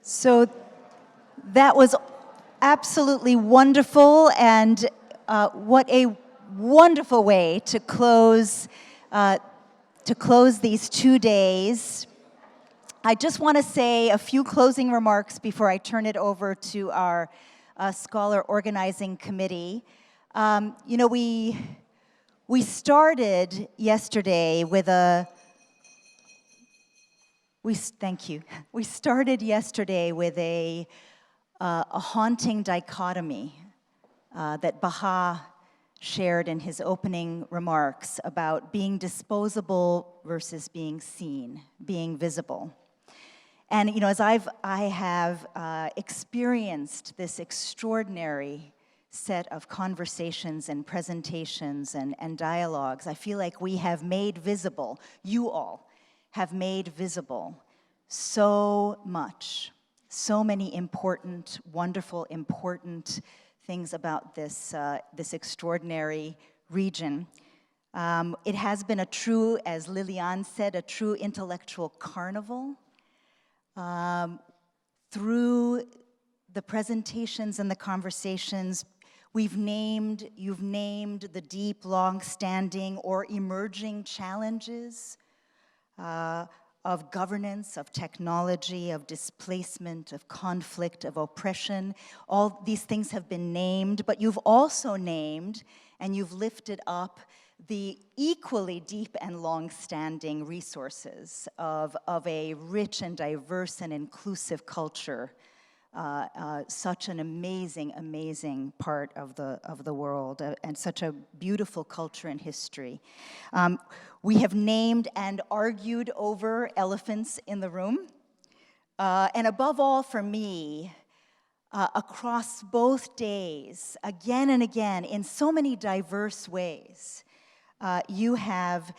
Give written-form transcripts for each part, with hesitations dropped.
So that was absolutely wonderful, and what a wonderful way to close these 2 days. I just want to say a few closing remarks before I turn it over to our Scholar Organizing Committee. We started yesterday with thank you. We started yesterday with a haunting dichotomy that Baha shared in his opening remarks about being disposable versus being seen, being visible. And as I have experienced this extraordinary set of conversations and presentations and dialogues, I feel like we have made visible, you all have made visible so much, so many important, wonderful, important things about this extraordinary region. It has been a true, as Liliane said, a true intellectual carnival. Through the presentations and the conversations, you've named the deep, long-standing or emerging challenges of governance, of technology, of displacement, of conflict, of oppression. All these things have been named, but you've also named and you've lifted up the equally deep and long-standing resources of a rich and diverse and inclusive culture, such an amazing, amazing part of the world, and such a beautiful culture and history. We have named and argued over elephants in the room, and above all, for me, across both days, again and again, in so many diverse ways, you have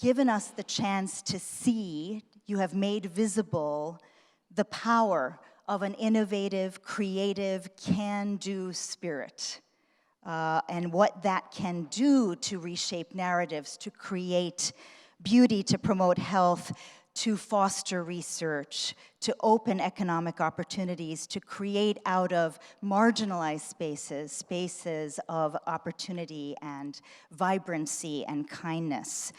given us the chance to see, you have made visible the power of an innovative, creative, can-do spirit, and what that can do to reshape narratives, to create beauty, to promote health, to foster research, to open economic opportunities, to create out of marginalized spaces of opportunity and vibrancy and kindness.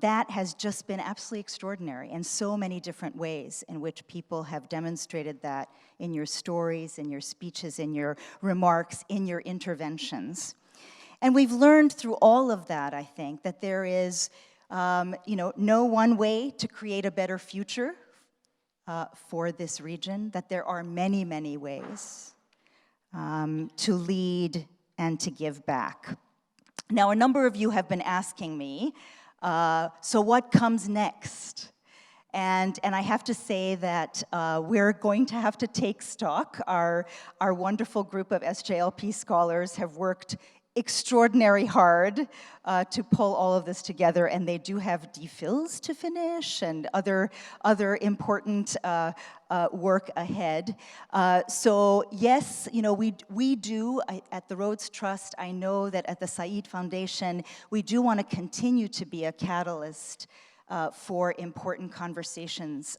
That has just been absolutely extraordinary in so many different ways in which people have demonstrated that in your stories, in your speeches, in your remarks, in your interventions. And we've learned through all of that, I think, that there is no one way to create a better future for this region, that there are many, many ways to lead and to give back. Now, a number of you have been asking me, so what comes next? And I have to say that we're going to have to take stock. Our wonderful group of SJLP scholars have worked extraordinary hard to pull all of this together, and they do have DPhils to finish and other important work ahead. So yes, we do at the Rhodes Trust. I know that at the Said Foundation, we do want to continue to be a catalyst for important conversations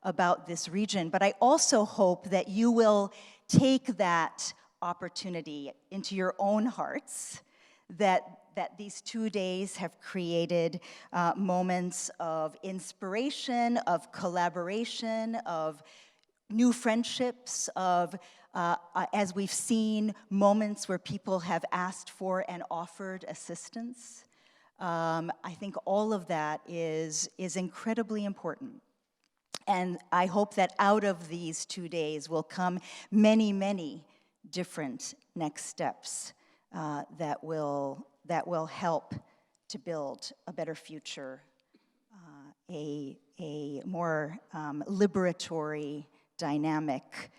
about this region. But I also hope that you will take that opportunity into your own hearts, that these 2 days have created moments of inspiration, of collaboration, of new friendships, of, as we've seen, moments where people have asked for and offered assistance. I think all of that is incredibly important. And I hope that out of these 2 days will come many, many different next steps that will help to build a better future, a more liberatory, dynamic,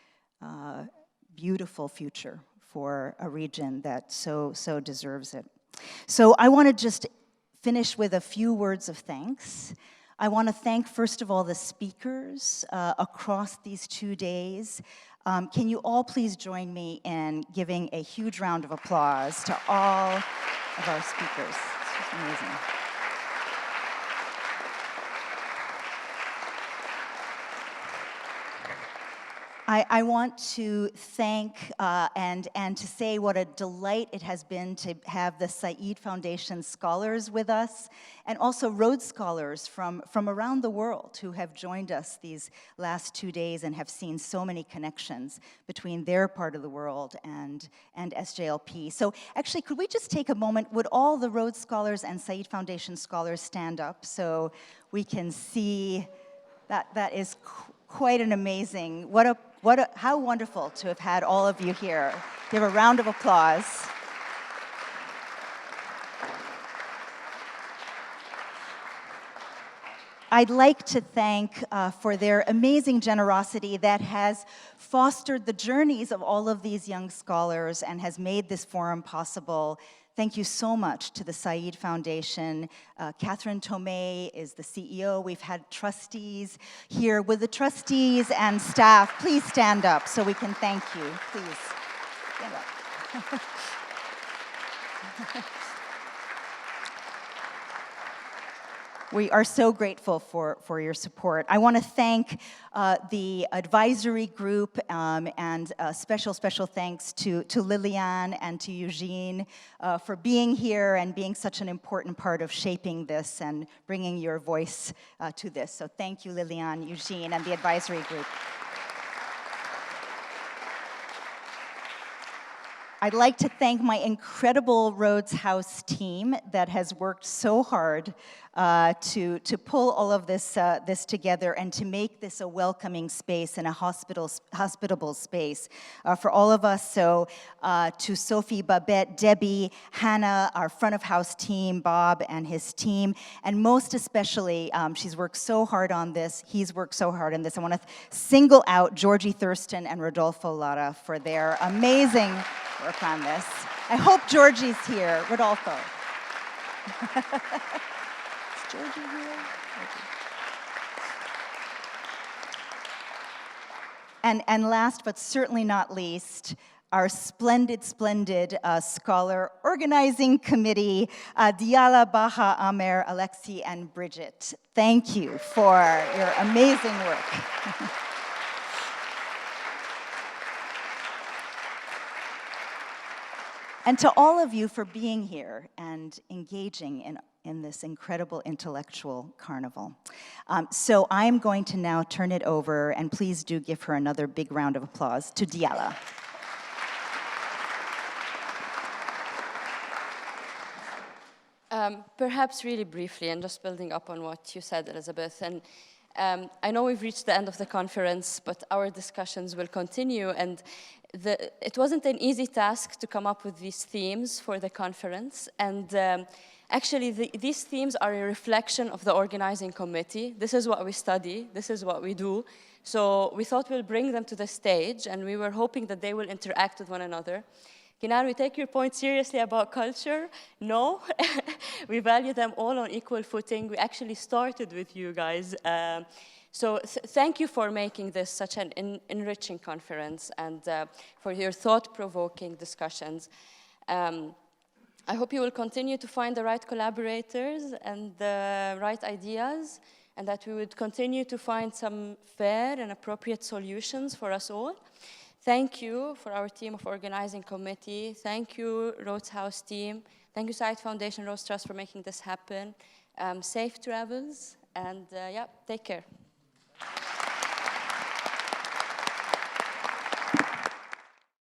beautiful future for a region that so deserves it. So I want to just finish with a few words of thanks. I want to thank, first of all, the speakers across these 2 days. Can you all please join me in giving a huge round of applause to all of our speakers? It's just amazing. I want to thank and to say what a delight it has been to have the Said Foundation scholars with us, and also Rhodes Scholars from around the world who have joined us these last 2 days and have seen so many connections between their part of the world and SJLP. So actually, could we just take a moment? Would all the Rhodes Scholars and Said Foundation scholars stand up so we can see that is quite an amazing, how wonderful to have had all of you here. Give a round of applause. I'd like to thank for their amazing generosity that has fostered the journeys of all of these young scholars and has made this forum possible. Thank you so much to the Said Foundation. Catherine Tomei is the CEO. We've had trustees here. With the trustees and staff, please stand up so we can thank you. Please, stand up. We are so grateful for your support. I want to thank the advisory group and special thanks to Liliane and to Eugene for being here and being such an important part of shaping this and bringing your voice to this. So thank you, Liliane, Eugene, and the advisory group. I'd like to thank my incredible Rhodes House team that has worked so hard to pull all of this together and to make this a welcoming space and a hospitable space for all of us. So to Sophie, Babette, Debbie, Hannah, our front of house team, Bob and his team, and most especially, she's worked so hard on this, he's worked so hard on this. I want to single out Georgie Thurston and Rodolfo Lara for their amazing work on this. I hope Georgie's here. Rodolfo. Is Georgie here? And last but certainly not least, our splendid scholar organizing committee, Diala, Baha, Amer, Alexi, and Bridget. Thank you for your amazing work. And to all of you for being here and engaging in this incredible intellectual carnival. So I'm going to now turn it over, and please do give her another big round of applause, to Diala. Perhaps really briefly, and just building up on what you said, Elizabeth, and I know we've reached the end of the conference, but our discussions will continue, and it wasn't an easy task to come up with these themes for the conference, and actually these themes are a reflection of the organizing committee. This is what we study, this is what we do, so we thought we'll bring them to the stage, and we were hoping that they will interact with one another. Kinan, we take your point seriously about culture? No, we value them all on equal footing. We actually started with you guys. So thank you for making this such an enriching conference and for your thought-provoking discussions. I hope you will continue to find the right collaborators and the right ideas, and that we would continue to find some fair and appropriate solutions for us all. Thank you for our team of organizing committee. Thank you, Rhodes House team. Thank you, Said Foundation, Rhodes Trust for making this happen. Safe travels, and yeah, take care.